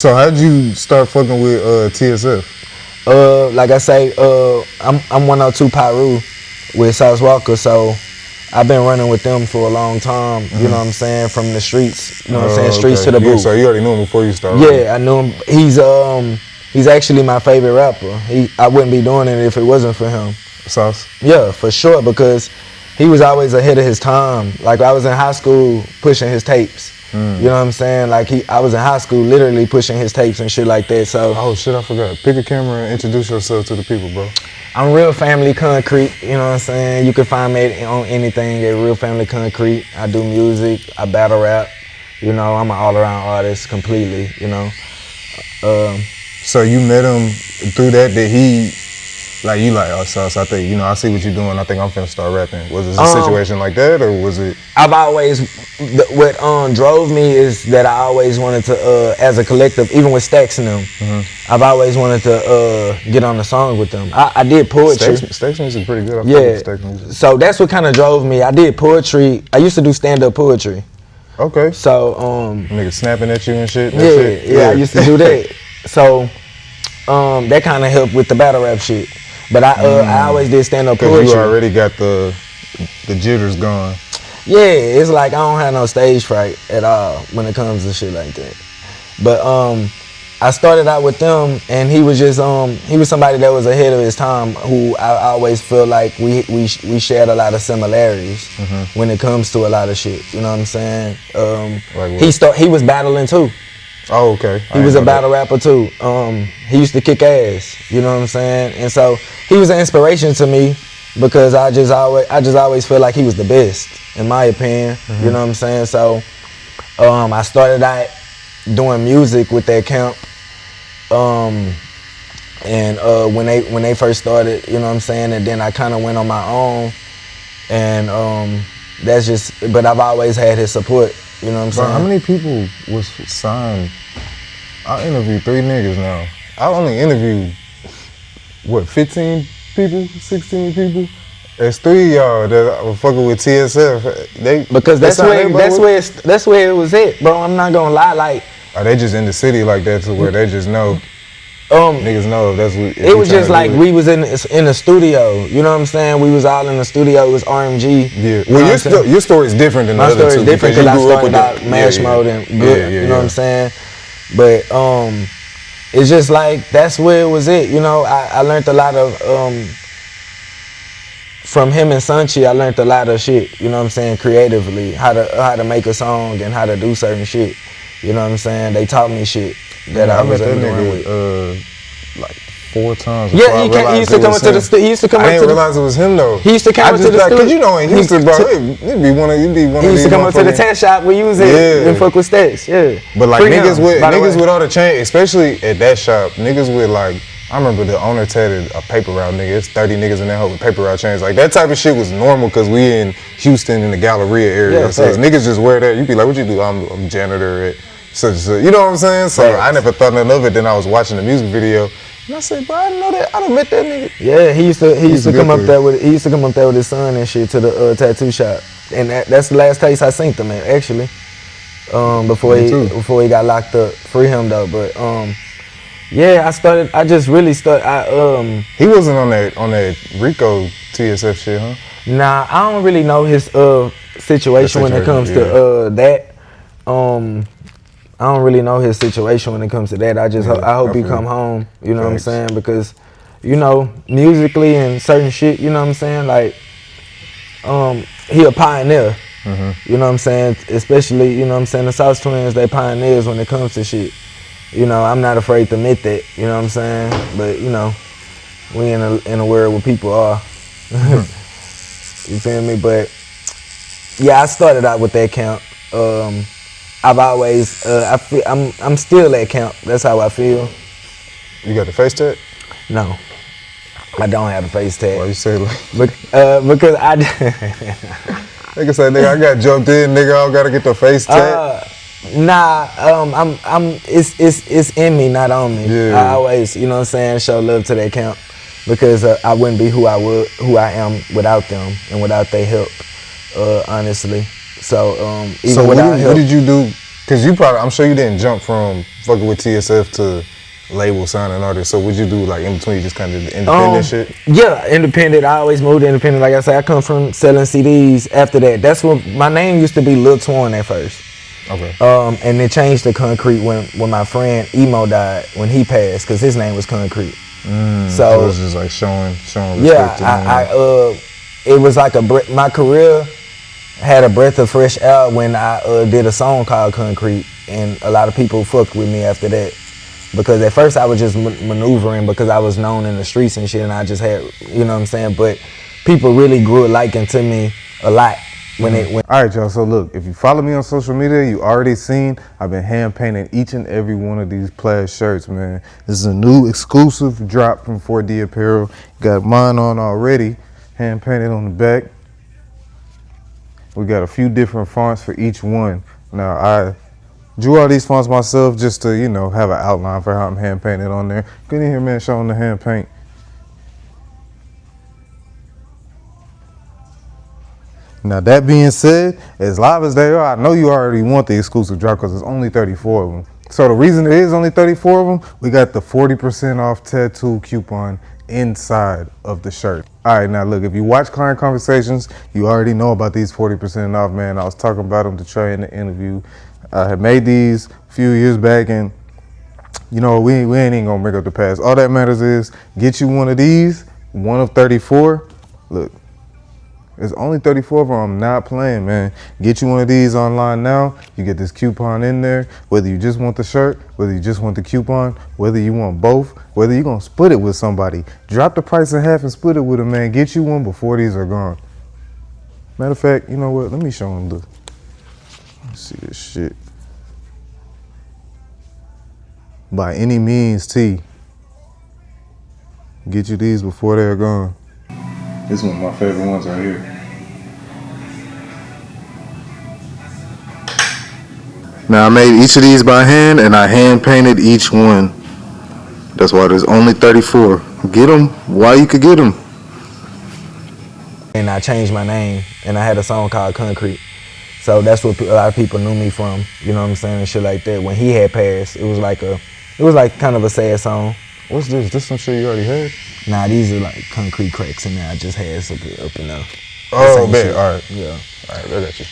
So how'd you start fucking with TSF? Like I say, I'm 102 Pyru with Sauce Walka, so I've been running with them for a long time. You know what I'm saying? From the streets, you know what I'm saying? Streets to the booth. So you already knew him before you started? Yeah, I knew him. He's actually my favorite rapper. I wouldn't be doing it if it wasn't for him. Sauce? Yeah, for sure, because he was always ahead of his time. Like I was in high school pushing his tapes. You know what I'm saying? Like I was in high school literally pushing his tapes and shit like that. So oh shit, I forgot. Pick a camera and introduce yourself to the people, bro. I'm Real Family Concrete, you know what I'm saying? You can find me on anything at Real Family Concrete. I do music, I battle rap, you know, I'm an all-around artist completely, you know. So you met him through that he, like you like, oh Sauce, I think, you know, I see what you're doing, I think I'm finna start rapping. Was it a situation like that, or was it? I've always, what drove me is that I always wanted to, as a collective, even with Stacks and them, I've always wanted to get on the song with them. I did poetry. Stacks music is pretty good. Yeah, so that's what kind of drove me. I did poetry. I used to do stand-up poetry. Okay. So, niggas snapping at you and shit? Yeah, I used to do that. So, that kind of helped with the battle rap shit. But I always did stand-up poetry. Because you already got the jitters going. Yeah, it's like I don't have no stage fright at all when it comes to shit like that. But I started out with them, and he was just he was somebody that was ahead of his time, who I always feel like we shared a lot of similarities when it comes to a lot of shit. You know what I'm saying? He was battling too. Oh, okay. He was a battle rapper too. He used to kick ass, you know what I'm saying? And so he was an inspiration to me because I just always feel like he was the best, in my opinion. You know what I'm saying? So I started out doing music with that camp. And when they first started, you know what I'm saying? And then I kind of went on my own, and that's just. But I've always had his support. You know what I'm saying? How many people was signed? I interviewed 3 niggas now. I only interviewed, 15 people, 16 people? There's 3 of y'all that were fucking with TSF. Because that's where it was at, bro. I'm not gonna lie, like. Are they just in the city like that to where they just know? Niggas know that's what. It was just like we was in the studio. You know what I'm saying? We was all in the studio. It was RMG. Yeah. Well, your story is different than the other two. My story is different because I started out Mash Mode and Good. You know what I'm saying? But it's just like that's where it was at. You know, I learned a lot of from him and Sanchi. I learned a lot of shit. You know what I'm saying? Creatively, how to make a song and how to do certain shit. You know what I'm saying? They taught me shit that I was able to run with. Like 4 times. Yeah, he used to come up to the. He used to come up to. I didn't realize it was him though. He used to come up to the studio. Cause you know in Houston, bro, he'd be one of these. He used to come up to the tent shop where you was at and fuck with Stacks. Yeah. But like niggas with all the chain, especially at that shop, niggas with like. I remember the owner tatted a paper route nigga. It's 30 niggas in that hoe with paper route chains. Like that type of shit was normal because we in Houston in the Galleria area. Yeah, so niggas just wear that. You be like, what you do? I'm janitor at such and such. You know what I'm saying? So I never thought nothing of it. Then I was watching the music video. And I said, bro, I didn't know that. I done met that nigga. Yeah, he used to come up there with his son and shit to the tattoo shop, and that's the last place I seen him at actually. Before he got locked up, free him though. But yeah, I just really started. He wasn't on that Rico TSF shit, huh? Nah, I don't really know his situation when it comes to that. I don't really know his situation when it comes to that. I hope he come home, you know what I'm saying? Because, you know, musically and certain shit, you know what I'm saying? Like, he a pioneer, you know what I'm saying? Especially, you know what I'm saying, the Sauce Twins, they pioneers when it comes to shit. You know, I'm not afraid to admit that, you know what I'm saying? But, you know, we in a world where people are. You feel me? But, yeah, I started out with that camp. I've always, I'm still at camp. That's how I feel. You got the face tat? No, I don't have the face tat. Why you say like? Because I. Nigga say, nigga, I got jumped in. Nigga, I don't gotta get the face tat. Nah, it's in me, not on me. Yeah. I always, you know what I'm saying, show love to that camp because I wouldn't be who I am without them and without their help, honestly. So even so without help. What did you do Cause I'm sure you didn't jump from fucking with TSF to label signing artist. So would you do like in between just kind of the independent shit? Yeah, independent. I always moved independent. Like I said, I come from selling CDs. After that, that's what my name used to be, Lil Twan at first. Okay. And it changed to Concrete when my friend Emo died, when he passed, cause his name was Concrete. So it was just like showing respect. Yeah, it was like my career had a breath of fresh air when I did a song called Concrete, and a lot of people fucked with me after that. Because at first I was just maneuvering because I was known in the streets and shit, and I just had, you know what I'm saying? But people really grew a liking to me a lot when it went. All right, y'all, so look, if you follow me on social media, you already seen I've been hand painting each and every one of these plaid shirts, man. This is a new exclusive drop from 4D Apparel. Got mine on already, hand painted on the back. We got a few different fonts for each one. Now, I drew all these fonts myself just to, you know, have an outline for how I'm hand painted on there. Get in here, man, showing the hand paint. Now, that being said, as live as they are, I know you already want the exclusive drop because there's only 34 of them. So the reason it is only 34 of them, we got the 40% off tattoo coupon inside of the shirt. All right, now look, if you watch Client Conversations, you already know about these 40% off, man. I was talking about them to Trey in the interview. I had made these a few years back, and you know, we ain't even gonna bring up the past. All that matters is get you one of these, one of 34. Look, there's only 34 of them. I'm not playing, man. Get you one of these online now. You get this coupon in there. Whether you just want the shirt, whether you just want the coupon, whether you want both, whether you're gonna split it with somebody. Drop the price in half and split it with them, man. Get you one before these are gone. Matter of fact, you know what? Let me show them the. Let's see this shit. By any means, T. Get you these before they're gone. This is one of my favorite ones right here. Now I made each of these by hand and I hand painted each one. That's why there's only 34. Get them while you could get them. And I changed my name and I had a song called Concrete. So that's what a lot of people knew me from, you know what I'm saying, and shit like that. When he had passed, it was like kind of a sad song. What's this? This some shit you already had? Nah, these are like concrete cracks in there. I just had something up in there. Oh, man. All right. Yeah. All right, I got you.